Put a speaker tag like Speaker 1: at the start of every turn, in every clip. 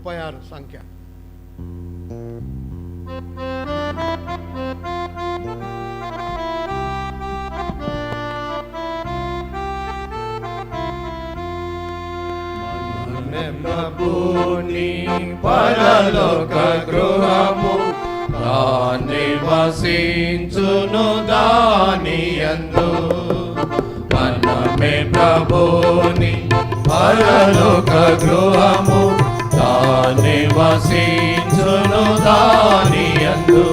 Speaker 1: 36 సంఖ్య.
Speaker 2: ప్రభుని పరలోక గృహము నివసించును దానియందు. మనమే ప్రభుని పరలోక గృహము నివసించును దానియందు.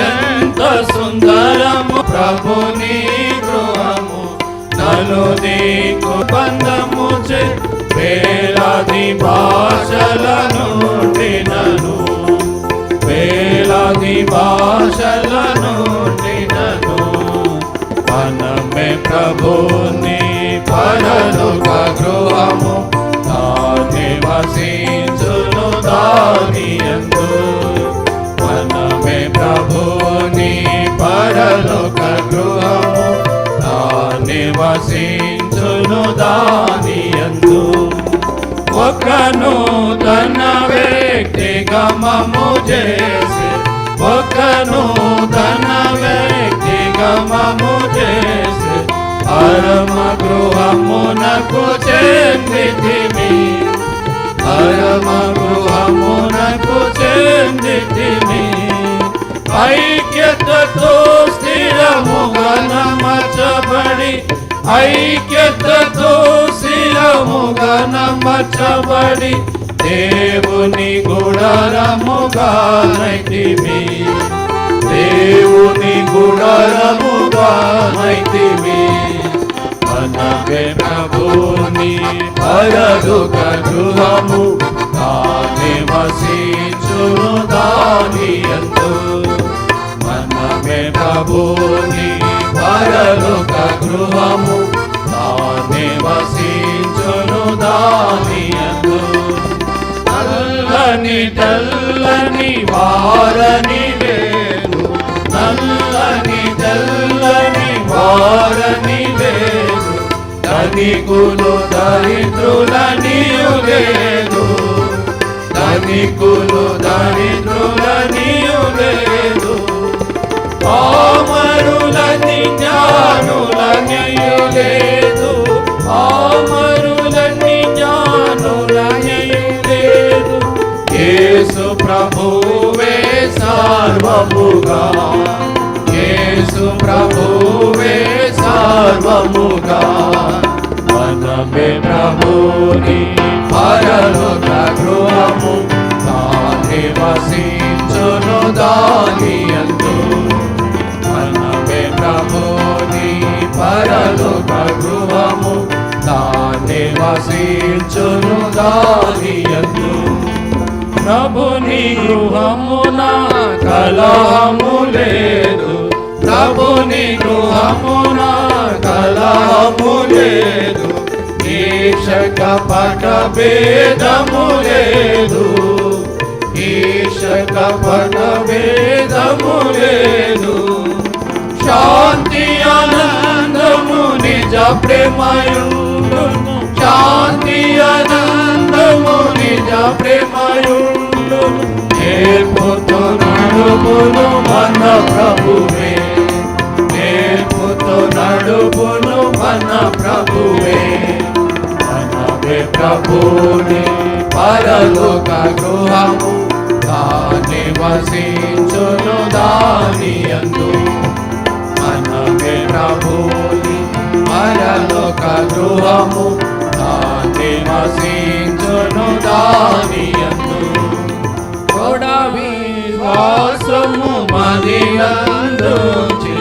Speaker 2: ఎంత సుందరము ప్రభుని గృహము, నలుదిక్కు బంధము చే వేలాది భాషల నుండినను, వేలాది భాషల నుండినను. మనమే ప్రభుని పరలోక గృహము నివసించును దానియందు. మనమే ప్రభుని పరలోక గృహము నివసించును దానియందు. ఒక నూతన వ్యక్తిగమము చేసి, ఒక నూతన వ్యక్తిగమము చేసి పరమ గృహమునకు చెందితిమి, పరమ గృహమునకు చెందితిమి. ఐక్యతతో స్థిరముగా నమర్చబడి, ఐక్యతతో స్థిరముగా నమర్చబడి దేవుని గుడారముగా నైతిమి, దేవుని గుడారముగా నైతిమి. మనమే ప్రభుని పరలోక గృహము నివసించును దానియందు. మనమే ప్రభుని పరలోక గృహము నివసించును దానియందు. నల్లని తెల్లని వారని లేదు, నల్లని తెల్లని వారని లేదు. ధనికులు దరిద్రులనియు లేదు, ధనికులు దరిద్రులనియు లేదు. పామరులని జ్ఞానులనియు లేదు, పామరులని జ్ఞానులనియు లేదు. యేసు ప్రభువే సర్వముగా, యేసు ప్రభువే సర్వముగా. మనమే ప్రభుని పరలోక గృహము నివసించును దానియందు. మనమే ప్రభుని పరలోక గృహము నివసించును దానియందు. ప్రభుని గృహమున కలహము లేదు, ప్రభుని గృహమున కలహము లేదు. ఈర్షక పట భేదము లేదు, ఈర్షక పట భేదము లేదు. శాంతి ఆనందము నిజ ప్రేమయుండును, శాంతి ఆనందము నిజ ప్రేమయుండును. నేర్పుతో నడుపును మన ప్రభువే, నేర్పుతో నడుపును మన ప్రభువే. మనమే ప్రభుని పరలోక గృహము నివసించును దానియందు. మనమే ప్రభుని పరలోక గృహము నివసించును దానియందు. తోడవి శ్వాసము మదినందుంచి,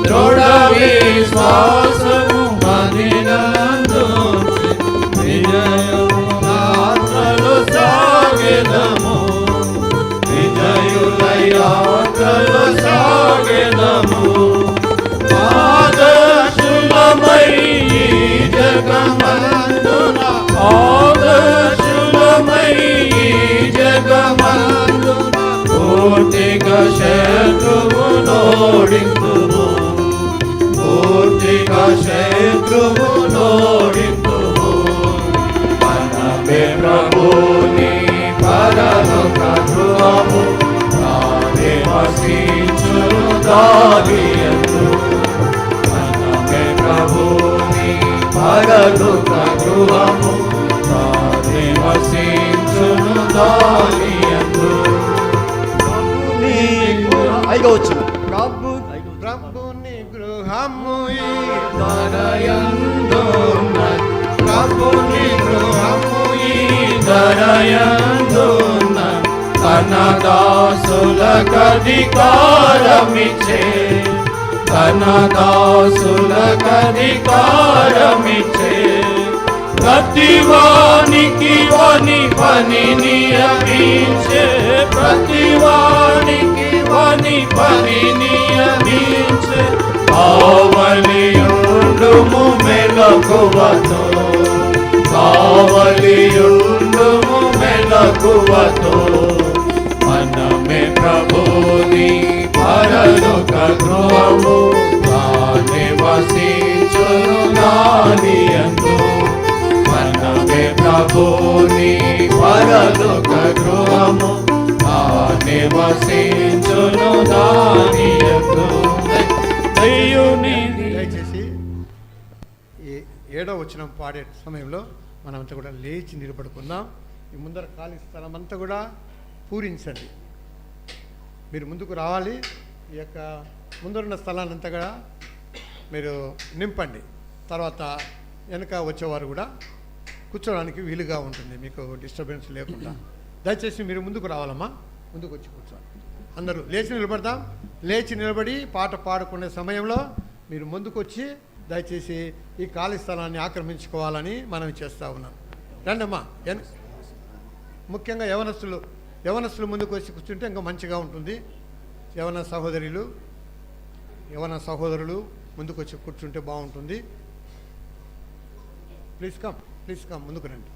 Speaker 2: తోడవి శ్వాసము మదినందుంచి విజయము యాత్రలు సాగెదము, విజయుల యాత్రలు సాగెదము. ఆదర్శులమై ఈ జగమందున, ఆదర్శులమై ఈ జగమందున పూర్తిగా శత్రువునోడింతుము, పూర్తిగా శత్రువునోడింతుము. మనమే ప్రభుని దానియందు మనమే ప్రభుని పరలోక గృహము తానే వసించును దానియందు.
Speaker 1: ఐదో వచ్చిన
Speaker 3: ప్రభుని గృహము
Speaker 2: దరయందున్నది ప్రభుని గృహము ఈ దరయందున్నది తన దాసులకధికారమిచ్చే తన దాసులకధికారమిచ్చే ప్రతివానికి వాని పని నియమించే ప్రతివానికి వాని పని నియమించే కావలియుండుము మెలకువతో కావలియుండుము మెలకువతో మనమే ప్రభుని పరలోక గృహము తానే వసించును దానియందు మనమే ప్రభుని పరలోక గృహము తానే వసించును దానియందు.
Speaker 3: దయచేసి ఈ 7వ వచనం పాడే సమయంలో మనమంతా కూడా లేచి నిలబడుకుందాం. ఈ ముందర ఖాళీ స్థలం అంతా కూడా పూరించండి. మీరు ముందుకు రావాలి. ఈ యొక్క ముందరున్న స్థలాన్ని అంతా కూడా మీరు నింపండి. తర్వాత వెనక వచ్చేవారు కూడా కూర్చోడానికి వీలుగా ఉంటుంది, మీకు డిస్టర్బెన్స్ లేకుండా. దయచేసి మీరు ముందుకు రావాలమ్మా, ముందుకు వచ్చి కూర్చోండి. అందరూ లేచి నిలబడదాం. లేచి నిలబడి పాట పాడుకునే సమయంలో మీరు ముందుకు వచ్చి దయచేసి ఈ ఖాళీ స్థలాన్ని ఆక్రమించుకోవాలని మనం చేస్తూ ఉన్నాం. రండమ్మా. ముఖ్యంగా యవనస్తులు ముందుకు వచ్చి కూర్చుంటే ఇంకా మంచిగా ఉంటుంది. యవన సహోదరులు ముందుకు వచ్చి కూర్చుంటే బాగుంటుంది. ప్లీజ్ కమ్ ముందుకు రండి.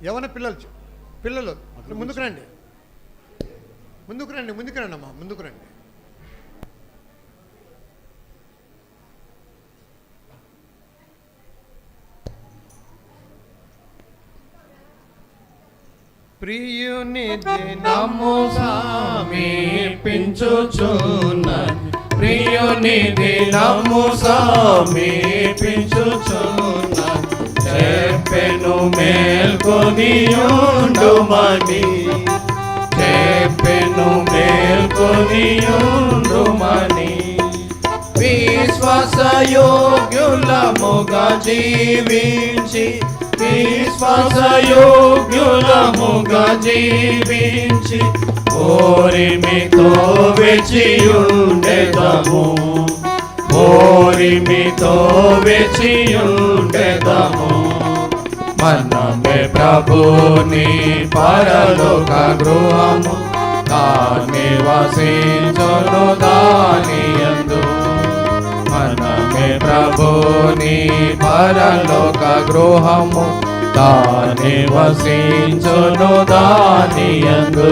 Speaker 3: యవన పిల్లలు ముందుకు రండి అమ్మా, ముందుకు రండి. ప్రియుని దినము
Speaker 2: సమీపించుచున్నది ప్రియుని దినము సమీపించుచున్నది చెప్పెను మేల్కొనియుండుమని చెప్పెను మేల్కొనియుండుమని విశ్వాసయోగ్యులముగా జీవించి విశ్వాసయోగ్యులముగా జీవించి ఓరిమితో వెచియుండెదము ఓరిమితో వెచియుండెదము మనమే ప్రభుని పరలోక గృహము తానే వసించును దానియందు మనమే ప్రభుని పరలోక గృహము తానే వసించును దానియందు.